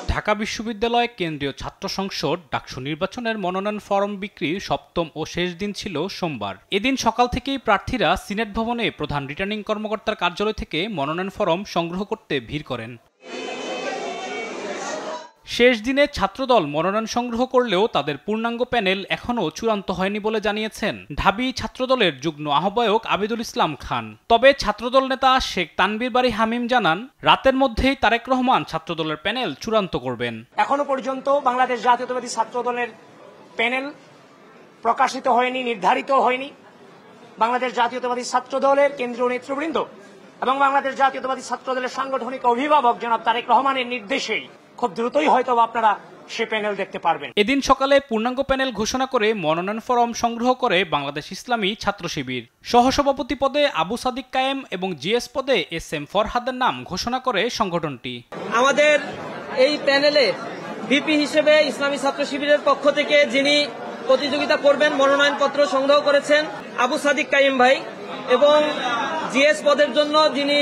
ঢাকা বিশ্ববিদ্যালয় কেন্দ্রীয় ছাত্র সংসদ ডাকসু নির্বাচনের মনোনয়ন ফরম বিক্রির সপ্তম ও শেষ দিন ছিল সোমবার। এদিন সকাল থেকেই প্রার্থীরা সিনেট ভবনে প্রধান রিটার্নিং কর্মকর্তার কার্যালয় থেকে মনোনয়ন ফরম সংগ্রহ করতে ভিড় করেন। শেষ দিনে ছাত্রদল মনোনয়ন সংগ্রহ করলেও তাদের পূর্ণাঙ্গ প্যানেল এখনও চূড়ান্ত হয়নি বলে জানিয়েছেন ঢাবি ছাত্রদলের যুগ্ম আহ্বায়ক আবিদুল ইসলাম খান। তবে ছাত্রদল নেতা শেখ তানবীর বারী হামিম জানান, রাতের মধ্যেই তারেক রহমান ছাত্রদলের প্যানেল চূড়ান্ত করবেন। এখনো পর্যন্ত বাংলাদেশ জাতীয়তাবাদী ছাত্রদলের প্যানেল প্রকাশিত হয়নি, নির্ধারিত হয়নি। বাংলাদেশ জাতীয়তাবাদী ছাত্রদলের কেন্দ্রীয় নেতৃবৃন্দ এবং বাংলাদেশ জাতীয়তাবাদী ছাত্রদলের সাংগঠনিক অভিভাবক জনাব তারেক রহমানের নির্দেশেই খুব দ্রুতই হয়তো আপনারা সে প্যানেল দেখতে পারবেন। এদিন সকালে পূর্ণাঙ্গ প্যানেল ঘোষণা করে মনোনয়ন ফরম সংগ্রহ করে বাংলাদেশ ইসলামী ছাত্র শিবির। সহসভাপতি পদে আবু সাদিক কায়েম এবং জিএস পদে SM ফরহাদের নাম ঘোষণা করে সংগঠনটি। আমাদের এই প্যানেলে ভিপি হিসেবে ইসলামী ছাত্র শিবিরের পক্ষ থেকে যিনি প্রতিযোগিতা করবেন মনোনয়নপত্র সংগ্রহ করেছেন আবু সাদিক কায়েম ভাই, এবং জিএস পদের জন্য যিনি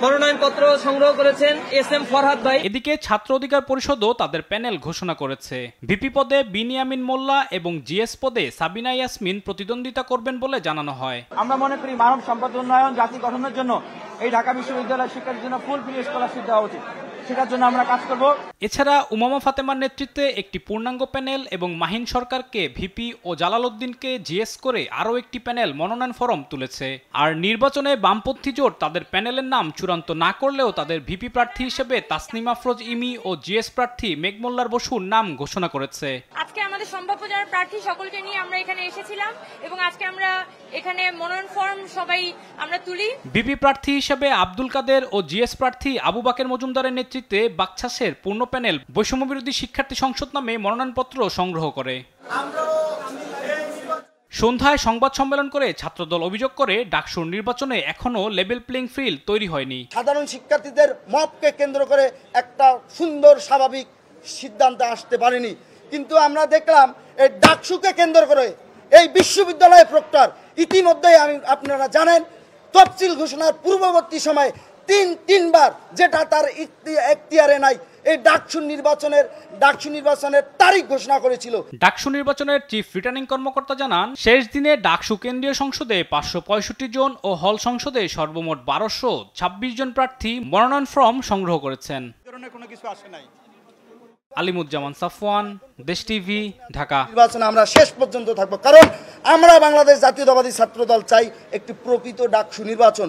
মনোনয়নপত্র সংগ্রহ করেছেন SM ফরহাদ ভাই। এদিকে ছাত্র অধিকার পরিষদও তাদের প্যানেল ঘোষণা করেছে। ভিপি পদে বিনিয়ামিন মোল্লা এবং জিএস পদে সাবিনা ইয়াসমিন প্রতিদ্বন্দ্বিতা করবেন বলে জানানো হয়। আমরা মনে করি মানব সম্পদ উন্নয়ন জাতি গঠনের জন্য এই ঢাকা বিশ্ববিদ্যালয়ের শিক্ষার্থীর জন্য ফুল ফ্রি স্কলারশিপ দেওয়া উচিত। সেটার জন্য আমরা কাজ করব। এছাড়া উমামা ফাতেমার নেতৃত্বে একটি পূর্ণাঙ্গ প্যানেল এবং মাহিন সরকারকে ভিপি ও জালাল উদ্দিনকে জিএস করে আরও একটি প্যানেল মনোনয়ন ফরম তুলেছে। আর নির্বাচনে বামপন্থী জোট তাদের প্যানেলের নাম চূড়ান্ত না করলেও তাদের ভিপি প্রার্থী হিসেবে তাসনিম আফরোজ ইমি ও জিএস প্রার্থী মেঘমোল্লার বসুর নাম ঘোষণা করেছে। আজকে আমাদের সম্ভাব্য যারা প্রার্থী সকলকে নিয়ে আমরা এখানে এসেছিলাম এবং আজকে আমরা এখানে মনোনয়ন ফরম সবাই আমরা তুলি। ভিপি প্রার্থী হিসেবে আব্দুল কাদের ও জিএস প্রার্থী আবু বাকের মজুমদারের নেতৃত্বে বাকছাসের পূর্ণ প্যানেল বৈষম্যবিরোধী শিক্ষার্থী সংসদ নামে মনোনয়নপত্র সংগ্রহ করে। সন্ধ্যায় সংবাদ সম্মেলন করে ছাত্রদল অভিযোগ করে ডাকসুর নির্বাচনে এখনো লেভেল প্লেইং ফিল্ড তৈরি হয়নি। সাধারণ শিক্ষার্থীদের মতকে কেন্দ্র করে একটা সুন্দর স্বাভাবিক সিদ্ধান্তে আসতে পারেনি, কিন্তু আমরা দেখলাম এই ডাকসুকে কেন্দ্র করে এই বিশ্ববিদ্যালয়ের প্রক্টর ইতিমধ্যেই আপনারা জানেন তফসিল ঘোষণার পূর্ববর্তী সময়ে তিনবার, যেটা তার এখতিয়ারে নাই, এই ডাকসু নির্বাচনের তারিখ ঘোষণা করেছিল। ডাকসু নির্বাচনের চিফ রিটার্নিং কর্মকর্তা জানান, শেষ দিনে ডাকসু কেন্দ্রীয় সংসদে 565 জন ও হল সংসদে সর্বমোট 1226 জন প্রার্থী মনোনয়ন ফরম সংগ্রহ করেছেন। কোনো কিছু আসে নাই। আলিমুজ্জামান সাফওয়ান, দেশ টিভি, ঢাকা। নির্বাচনে আমরা শেষ পর্যন্ত থাকবো, কারণ আমরা বাংলাদেশ জাতীয়তাবাদী ছাত্রদল চাই একটি প্রকৃত ডাকসু নির্বাচন।